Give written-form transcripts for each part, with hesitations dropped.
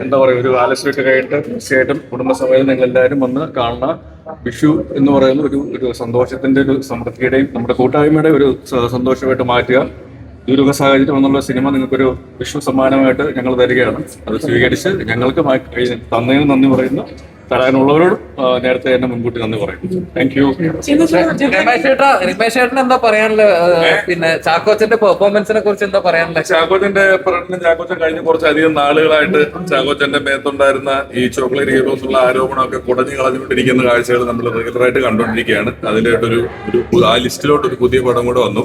എന്താ പറയുക, ഒരു ആലസ്യമൊക്കെ കഴിഞ്ഞിട്ട് തീർച്ചയായിട്ടും കുടുംബസമേതം നിങ്ങൾ എല്ലാവരും വന്ന് കാണുന്ന വിഷു എന്ന് പറയുന്ന ഒരു സന്തോഷത്തിന്റെ, ഒരു സമൃദ്ധിയുടെയും നമ്മുടെ കൂട്ടായ്മയുടെ ഒരു സന്തോഷമായിട്ട് മാറ്റുക. ദുരൂഹ സാഹചര്യം എന്നുള്ള സിനിമ നിങ്ങൾക്കൊരു വിഷു സമ്മാനമായിട്ട് ഞങ്ങൾ തരികയാണ്. അത് സ്വീകരിച്ച് ഞങ്ങൾക്ക് തന്നതിന് നന്ദി പറയുന്നു. തരാനുള്ളവരോട് നേരത്തെ തന്നെ മുൻകൂട്ടി നന്ദി പറയുന്നു. Thank you. രമേശ് ചേട്ടൻ എന്താ പറയാനുള്ളത്? പിന്നെ ചാക്കോച്ചന്റെ പെർഫോമൻസിനെ കുറിച്ച് എന്താ പറയാനുള്ളത്? ചാക്കോച്ചന്റെ പ്രകടനം, ചാക്കോച്ചൻ കഴിഞ്ഞ കുറച്ചധികം നാളുകളായിട്ട് ചാക്കോച്ചന്റെ മേത്തുണ്ടായിരുന്ന ഈ ചോക്ലേറ്റ് ഹീറോസ് ഉള്ള ആരോപണമൊക്കെ കുടഞ്ഞു കളഞ്ഞുകൊണ്ടിരിക്കുന്ന കാഴ്ചകൾ നമ്മൾ റെഗുലറായിട്ട് കണ്ടുകൊണ്ടിരിക്കുകയാണ്. അതിലായിട്ടൊരു ആ ലിസ്റ്റിലോട്ട് ഒരു പുതിയ പടം കൂടെ വന്നു.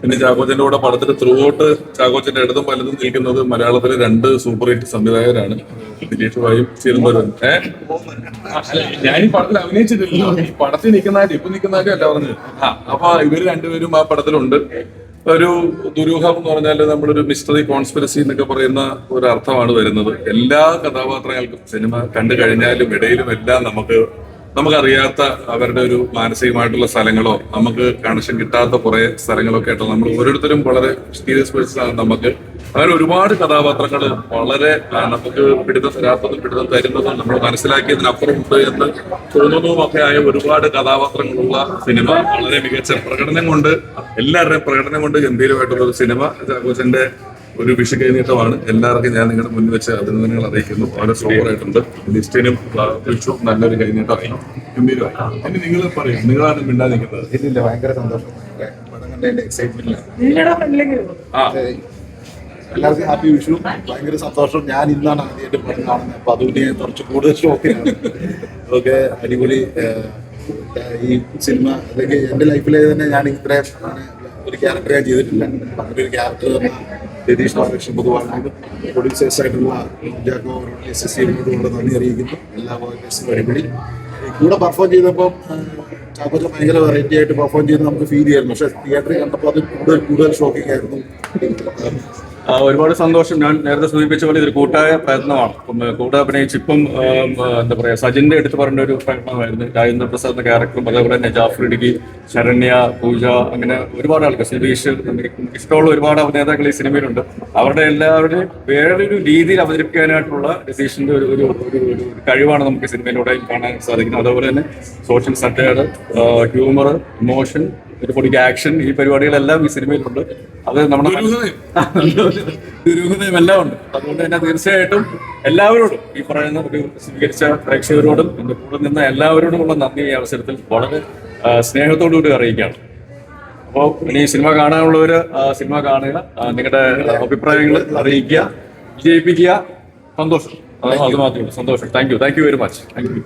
പിന്നെ ചാക്കോച്ചന്റെ കൂടെ പടത്തിൽ ത്രൂ ഔട്ട് ചാക്കോച്ചന്റെ ഇടതും വലതും നിൽക്കുന്നത് മലയാളത്തിലെ 2 സൂപ്പർ ഹിറ്റ് സംവിധായകരാണ്, ദിലീഷ് ഭായും ചിദംബരവും. ഞാൻ ഈ പടത്തിൽ അഭിനയിച്ചിട്ടില്ലല്ലോ, ഈ പടത്തിൽ നിൽക്കുന്നതായിട്ട് ഇപ്പൊ നിൽക്കുന്നതായിട്ടും അല്ല പറഞ്ഞത്. അപ്പൊ ഇവര് രണ്ടുപേരും ആ പടത്തിലുണ്ട്. ഒരു ദുരൂഹം എന്ന് പറഞ്ഞാൽ നമ്മളൊരു മിസ്റ്ററി കോൺസ്പിറസി എന്നൊക്കെ പറയുന്ന ഒരു അർത്ഥമാണ് വരുന്നത്. എല്ലാ കഥാപാത്രങ്ങൾക്കും സിനിമ കണ്ടു കഴിഞ്ഞാലും ഇടയിലും എല്ലാം നമുക്കറിയാത്ത അവരുടെ ഒരു മാനസികമായിട്ടുള്ള സ്ഥലങ്ങളോ നമുക്ക് കണക്ഷൻ കിട്ടാത്ത കുറെ സ്ഥലങ്ങളൊക്കെ ആയിട്ട് നമ്മൾ ഓരോരുത്തരും വളരെ സീരിയസ് പേഴ്സണാണ്. നമുക്ക് അങ്ങനെ ഒരുപാട് കഥാപാത്രങ്ങൾ വളരെ നമുക്ക് പിടുത്തം തരുന്നതും നമ്മൾ മനസ്സിലാക്കിയതിനപ്പുറം ഉണ്ട് എന്ന് തോന്നുന്നതും ഒക്കെ ആയ ഒരുപാട് കഥാപാത്രങ്ങളുള്ള സിനിമ. വളരെ മികച്ച പ്രകടനം കൊണ്ട്, എല്ലാവരുടെയും പ്രകടനം കൊണ്ട് ഗംഭീരമായിട്ടുള്ള ഒരു സിനിമ. ചാക്കോച്ചന്റെ ഒരു വിഷു കൈനീട്ടമാണ്. എല്ലാവർക്കും ഞാൻ നിങ്ങളുടെ മുന്നിൽ വെച്ച് അഭിനന്ദനങ്ങൾ അറിയിക്കുന്നു. വളരെ സൂപ്പറായിട്ടുണ്ട്. ലിസ്റ്റിനും വിഷു നല്ലൊരു കൈനീട്ടമായി, ഗംഭീരമായി. ഇനി നിങ്ങൾ പറയും, നിങ്ങളാണ് മിണ്ടാതിരിക്കുന്നത്. ഇല്ല, ഭയങ്കര സന്തോഷം. പടം കണ്ടതിന്റെ എക്സൈറ്റ്മെന്റ്. എല്ലാവർക്കും ഹാപ്പി വിഷു. ഭയങ്കര സന്തോഷം. ഞാൻ ഇന്നാണ് ആദ്യമായിട്ട് പടം കാണുന്നത്, അപ്പൊ അതുകൊണ്ട് ഞാൻ കുറച്ച് കൂടുതൽ ഷോക്കിലാണ്. ഓക്കെ, അടിപൊളി. ഈ സിനിമ അല്ലെങ്കിൽ എന്റെ ലൈഫിലെ തന്നെ ഞാൻ ഇത്രയും ഒരു ക്യാരക്ടർ ഞാൻ ചെയ്തിട്ടില്ല. അങ്ങനെ ഒരു ക്യാരക്ടർ രതീഷ് ബാലകൃഷ്ണൻ പൊതുവാണ് പ്രൊഡ്യൂസേഴ്സ് ആയിട്ടുള്ള കൂടെ നന്ദി അറിയിക്കുന്നു. എല്ലാ വോയിസസും അടിപൊളി. കൂടെ പെർഫോം ചെയ്തപ്പോൾ ചാക്കോച്ചൻ ഭയങ്കര വെറൈറ്റി ആയിട്ട് പെർഫോം ചെയ്ത് നമുക്ക് ഫീൽ ചെയ്യായിരുന്നു. പക്ഷെ തിയേറ്ററിൽ കണ്ടപ്പോൾ അത് കൂടുതൽ ഷോക്കിംഗ് ആയിരുന്നു. ഒരുപാട് സന്തോഷം. ഞാൻ നേരത്തെ സൂചിപ്പിച്ച പോലെ ഇതൊരു കൂട്ടായ പ്രയത്നമാണ്. കൂടെ അഭിനയിച്ച് ഇപ്പം എന്താ പറയാ, സജിന്റെ എടുത്ത് പറഞ്ഞ ഒരു പ്രയത്നമായിരുന്നു. രാജേന്ദ്ര പ്രസാദ് എന്ന ക്യാരക്ടറും അതേപോലെ തന്നെ ജാഫർ ഇടുക്കി, ശരണ്യ, പൂജ, അങ്ങനെ ഒരുപാട് ആൾക്കാർ, സുധീഷ്, ഇഷ്ടമുള്ള ഒരുപാട് അഭിനേതാക്കൾ ഈ സിനിമയിലുണ്ട്. അവരുടെ എല്ലാവരുടെയും വേറൊരു രീതിയിൽ അവതരിപ്പിക്കാനായിട്ടുള്ള രതീഷിന്റെ ഒരു കഴിവാണ് നമുക്ക് സിനിമയിലൂടെ കാണാൻ സാധിക്കുന്നത്. അതുപോലെ തന്നെ സോഷ്യൽ സറ്റയർ, ഹ്യൂമർ, ഇമോഷൻ, ഒരു പൊടിക്ക് ആക്ഷൻ, ഈ പരിപാടികളെല്ലാം ഈ സിനിമയിലുണ്ട്. അത് നമ്മുടെ ദുരൂഹതയും എല്ലാം ഉണ്ട്. അതുകൊണ്ട് തന്നെ തീർച്ചയായിട്ടും എല്ലാവരോടും, ഈ പറയുന്ന ഒരു സ്വീകരിച്ച പ്രേക്ഷകരോടും എന്റെ കൂടെ നിന്ന എല്ലാവരോടുമുള്ള നന്ദി ഈ അവസരത്തിൽ വളരെ സ്നേഹത്തോടുകൂടി അറിയിക്കുകയാണ്. അപ്പോൾ ഇനി സിനിമ കാണാനുള്ളവര് സിനിമ കാണുക, നിങ്ങളുടെ അഭിപ്രായങ്ങൾ അറിയിക്കുക, വിജയിപ്പിക്കുക. സന്തോഷം, അത് മാത്രമേ ഉള്ളൂ. സന്തോഷം. Thank you very much. Thank you.